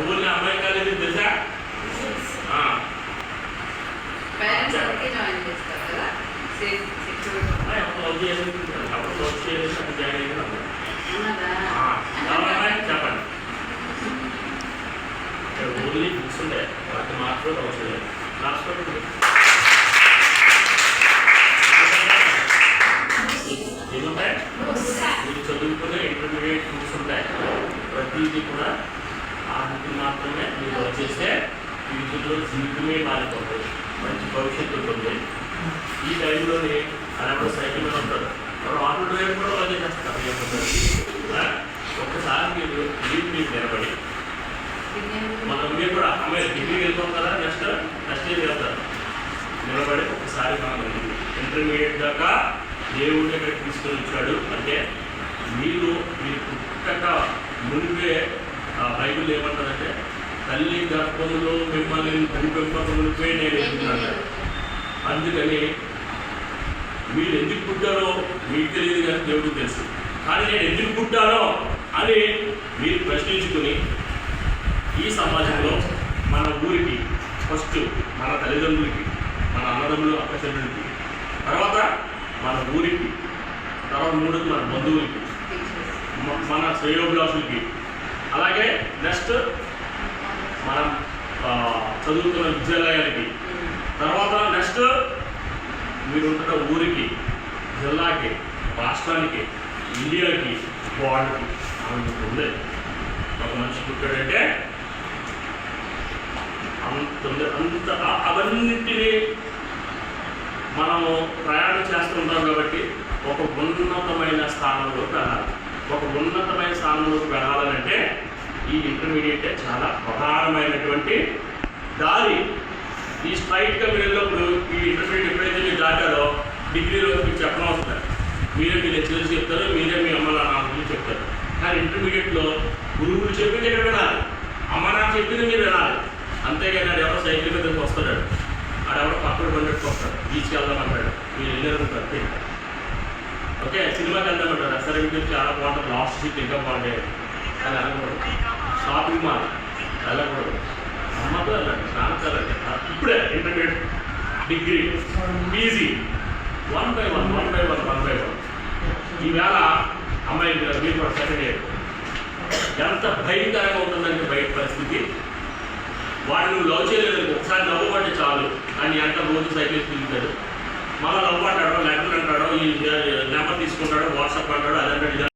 ఊళ్ళో అమ్మాయి కాలేజీ తెలుసా? చెప్పండి. ఊళ్ళో బుక్స్ ఉంటాయి, వాటి మాత్రం అవసరం రాసుకోండి. ఏముంటాయి? మీరు చదువుకునే ఇంటర్మీడియట్ బుక్స్ ఉంటాయి. ప్రతిదీ కూడా ఆ బుక్ మాత్రమే మీరు వచ్చేస్తే ఫ్యూచర్లో జీవితమే మారిపోతుంది, మంచి భవిష్యత్తు ఉంటుంది. ఈ టైంలోనే అలా సైకిల్ మీద ఉంటారు, ఆటో డ్రైవర్ కూడా అదే చేస్తారు. ఒక్కసారి మీరు మీరు నిలబడి మనం మీరు కూడా అమ్మాయి డిగ్రీకి వెళ్తాం కదా, నెక్స్ట్ ఇయర్ వెళ్తారు. నిలబడి ఒకసారి మనం ఇంటర్మీడియట్ దాకా దేవుడి దగ్గర తీసుకొని వచ్చాడు అంటే మీరు పుట్టక మునిపే బైబిల్ ఏమంటారంటే తల్లి గర్భంలో మిమ్మల్ని పెంపక మునిపే నేను ఎదుగుతున్నాను. అందుకని మీరు ఎందుకు పుట్టారో మీకు తెలియదు కానీ దేవుడికి తెలుసు. కానీ నేను ఎందుకు పుట్టానో అని మీరు ప్రశ్నించుకుని ఈ సమాజంలో మన ఊరికి ఫస్ట్ మన తల్లిదండ్రులకి, మన అన్నదమ్ములు అక్కచెల్లెళ్ళకి, తర్వాత మన ఊరికి, తర్వాత మూడుకి మన బంధువులకి, మన శ్రేయోభిలాషులకి, అలాగే నెక్స్ట్ మనం చదువుతున్న విద్యాలయాలకి, తర్వాత నెక్స్ట్ మీరు ఉంటున్న ఊరికి, జిల్లాకి, రాష్ట్రానికి, ఇండియాకి, వాళ్ళకి ఉంది. ఒక మనిషి పుట్టాడంటే అంత అవన్నింటినీ మనము ప్రయాణం చేస్తుంటాం. కాబట్టి ఒక ఉన్నతమైన స్థానంలోకి వెళ్ళాలి. ఒక ఉన్నతమైన స్థానంలోకి వెళ్ళాలంటే ఈ ఇంటర్మీడియట్ చాలా ప్రధానమైనటువంటి దారి. ఈ స్ట్రైట్గా మీరు వెళ్ళినప్పుడు ఈ ఇంటర్మీడియట్ ఎప్పుడైతే మీరు దాటారో డిగ్రీలో మీకు చెప్పనవసరం లేదు. మీరే మీ లెక్చరర్స్ చెప్తారు, మీరే మీ అమ్మ నాన్నలు చెప్తారు. కానీ ఇంటర్మీడియట్లో గురువులు చెప్పింది ఇక్కడ వినాలి, అమ్మ నాన్న చెప్పింది మీరు వినాలి. అంతేగాని ఆడు ఎవరో సైకిల్ మీదకి వస్తాడు, ఆడెవరో పక్కన బండికి వస్తాడు, బీచ్కి వెళ్దామంటాడు, మీరు వెళ్ళారంటారు. ఓకే, సినిమాకి వెళ్దామంటారు, సరే మీకు చాలా బాగుంటుంది, లాస్ట్ సీట్ ఇంకా బాగుంటాయి అని వెళ్ళకూడదు. షాపింగ్ మాల్ వెళ్ళకూడదు, అమ్మతో వెళ్ళండి, నాన్నతో వెళ్ళండి. ఇప్పుడే ఇంటర్మీడియట్, డిగ్రీ, పీజీ 1 by 1 ఈవేళ అమ్మాయి మీరు కూడా సెకండ్ ఇయర్. ఎంత భయంకరంగా ఉంటుందంటే బయట పరిస్థితి. వాడు నువ్వు లవ్ చేయలేదు, ఒకసారి నవ్వబట్టి చాలు అని ఎంత రోజు సైకిల్ తిరుగుతాడు, మళ్ళీ నవ్వు అంటాడో, లెటర్ అంటాడో, ఈ నెంబర్ తీసుకుంటాడో, వాట్సాప్ అంటాడో, అదంటాడు.